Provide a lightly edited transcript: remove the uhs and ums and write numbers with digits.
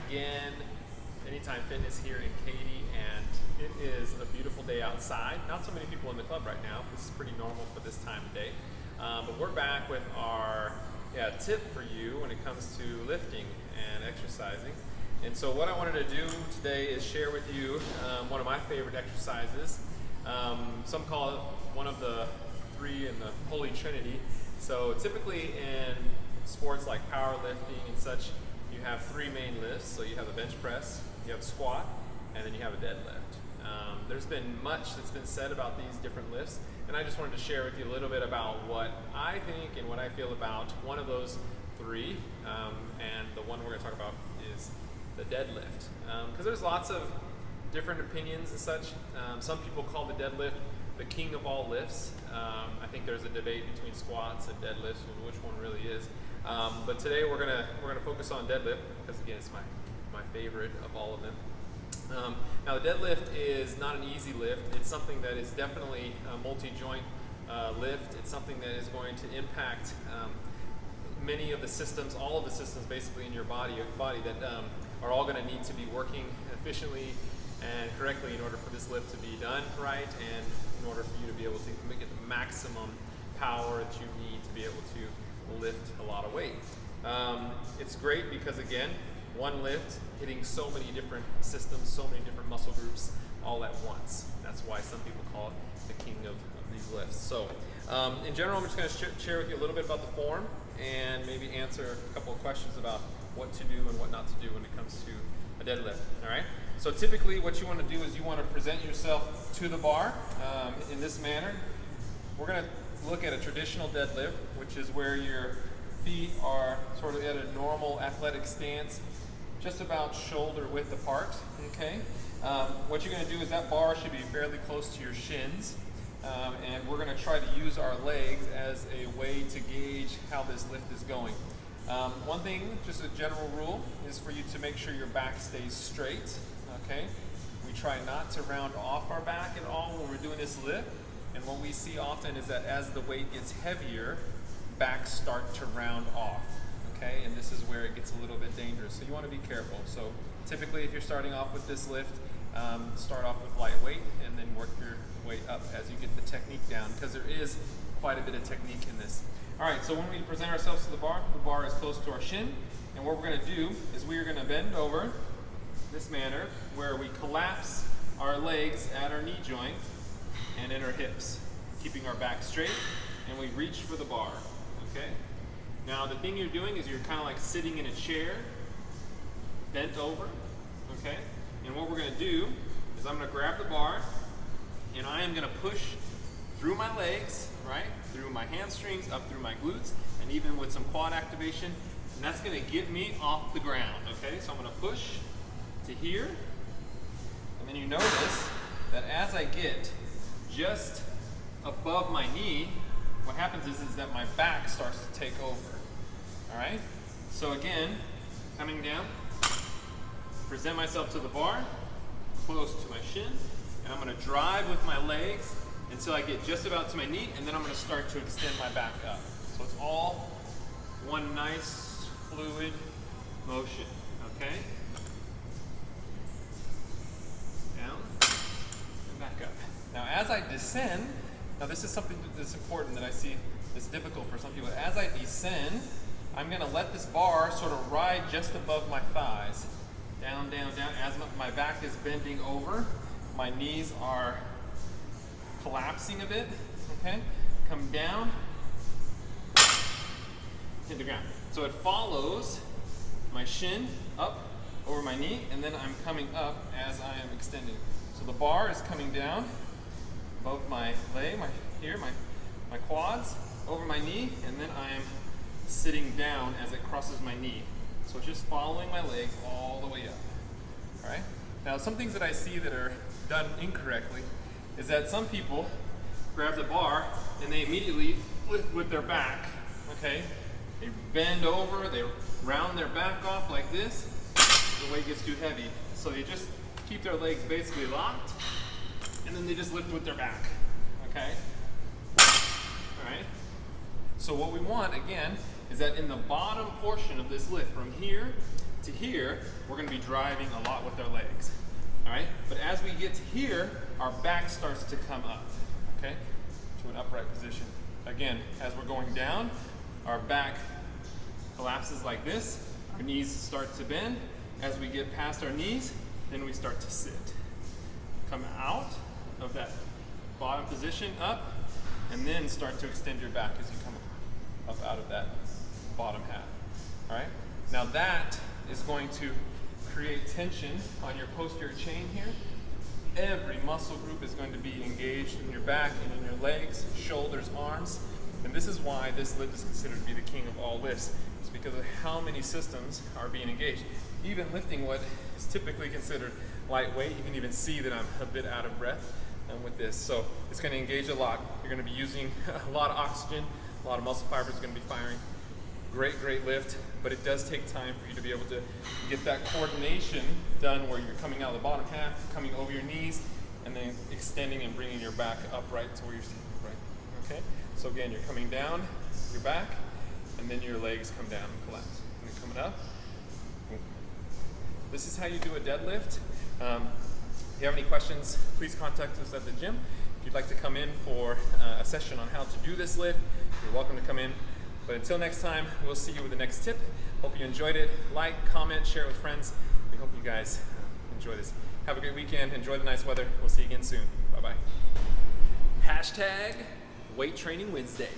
again. Anytime Fitness here in Katy, and it is a beautiful day outside. Not so many people in the club right now. This is pretty normal for this time of day. But we're back with our tip for you when it comes to lifting and exercising. And so what I wanted to do today is share with you one of my favorite exercises. Some call it one of the three in the Holy Trinity. So typically in sports like powerlifting and such, you have three main lifts. So you have the bench press, you have a squat, and then you have a deadlift. There's been much that's been said about these different lifts, and I just wanted to share with you a little bit about what I think and what I feel about one of those three, and the one we're going to talk about is the deadlift. Because there's lots of different opinions and such. Some people call the deadlift the king of all lifts. I think there's a debate between squats and deadlifts and which one really is. But today we're gonna focus on deadlift because again it's my favorite of all of them. Now the deadlift is not an easy lift. It's something that is definitely a multi-joint lift. It's something that is going to impact many of the systems, all of the systems basically in your body that are all going to need to be working efficiently and correctly in order for this lift to be done right, and in order for you to be able to get the maximum power that you need to be able to lift a lot of weight. It's great because again, one lift hitting so many different systems, so many different muscle groups all at once. That's why some people call it the king of these lifts. So in general, I'm just going to share with you a little bit about the form and maybe answer a couple of questions about what to do and what not to do when it comes to a deadlift. All right. So typically what you want to do is you want to present yourself to the bar in this manner. We're going to look at a traditional deadlift, which is where your feet are sort of at a normal athletic stance, just about shoulder width apart, okay? What you're gonna do is that bar should be fairly close to your shins, and we're gonna try to use our legs as a way to gauge how this lift is going. One thing, just a general rule, is for you to make sure your back stays straight, okay? We try not to round off our back at all when we're doing this lift, and what we see often is that as the weight gets heavier, backs start to round off. Okay, and this is where it gets a little bit dangerous. So you want to be careful. So typically if you're starting off with this lift, start off with light weight and then work your way up as you get the technique down, because there is quite a bit of technique in this. All right, so when we present ourselves to the bar is close to our shin, and what we're going to do is we are going to bend over this manner where we collapse our legs at our knee joint and in our hips, keeping our back straight, and we reach for the bar, okay? Now the thing you're doing is you're kind of like sitting in a chair, bent over, okay? And what we're gonna do is I'm gonna grab the bar and I am gonna push through my legs, right? Through my hamstrings, up through my glutes, and even with some quad activation, and that's gonna get me off the ground, okay? So I'm gonna push to here, and then you notice that as I get just above my knee, what happens is that my back starts to take over. All right, so again, coming down, present myself to the bar, close to my shin, and I'm gonna drive with my legs until I get just about to my knee, and then I'm gonna start to extend my back up. So it's all one nice, fluid motion, okay? Down, and back up. Now as I descend, now this is something that's important that I see that's difficult for some people. As I descend, I'm gonna let this bar sort of ride just above my thighs. Down, down, down. As my back is bending over, my knees are collapsing a bit, okay? Come down, hit the ground. So it follows my shin up over my knee, and then I'm coming up as I am extending. So the bar is coming down above my leg, my quads, over my knee, and then I'm sitting down as it crosses my knee. So it's just following my legs all the way up. All right? Now some things that I see that are done incorrectly is that some people grab the bar and they immediately lift with their back, okay? They bend over, they round their back off like this, the weight gets too heavy. So they just keep their legs basically locked, and then they just lift with their back, okay? All right? So what we want, again, is that in the bottom portion of this lift, from here to here, we're gonna be driving a lot with our legs, all right? But as we get to here, our back starts to come up, okay? To an upright position. Again, as we're going down, our back collapses like this, our knees start to bend. As we get past our knees, then we start to sit. Come out of that bottom position, up, and then start to extend your back as you come up out of that bottom half, all right? Now that is going to create tension on your posterior chain here. Every muscle group is going to be engaged in your back and in your legs, shoulders, arms. And this is why this lift is considered to be the king of all lifts. It's because of how many systems are being engaged. Even lifting what is typically considered lightweight, you can even see that I'm a bit out of breath with this. So it's going to engage a lot. You're going to be using a lot of oxygen, a lot of muscle fibers are going to be firing. Great, great lift, but it does take time for you to be able to get that coordination done where you're coming out of the bottom half, coming over your knees, and then extending and bringing your back upright to where you're sitting upright, okay? So again, you're coming down, your back, and then your legs come down and collapse. And then coming up. This is how you do a deadlift. If you have any questions, please contact us at the gym. If you'd like to come in for a session on how to do this lift, you're welcome to come in. But until next time, we'll see you with the next tip. Hope you enjoyed it. Like, comment, share it with friends. We hope you guys enjoy this. Have a great weekend. Enjoy the nice weather. We'll see you again soon. Bye-bye. #Weight Training Wednesday.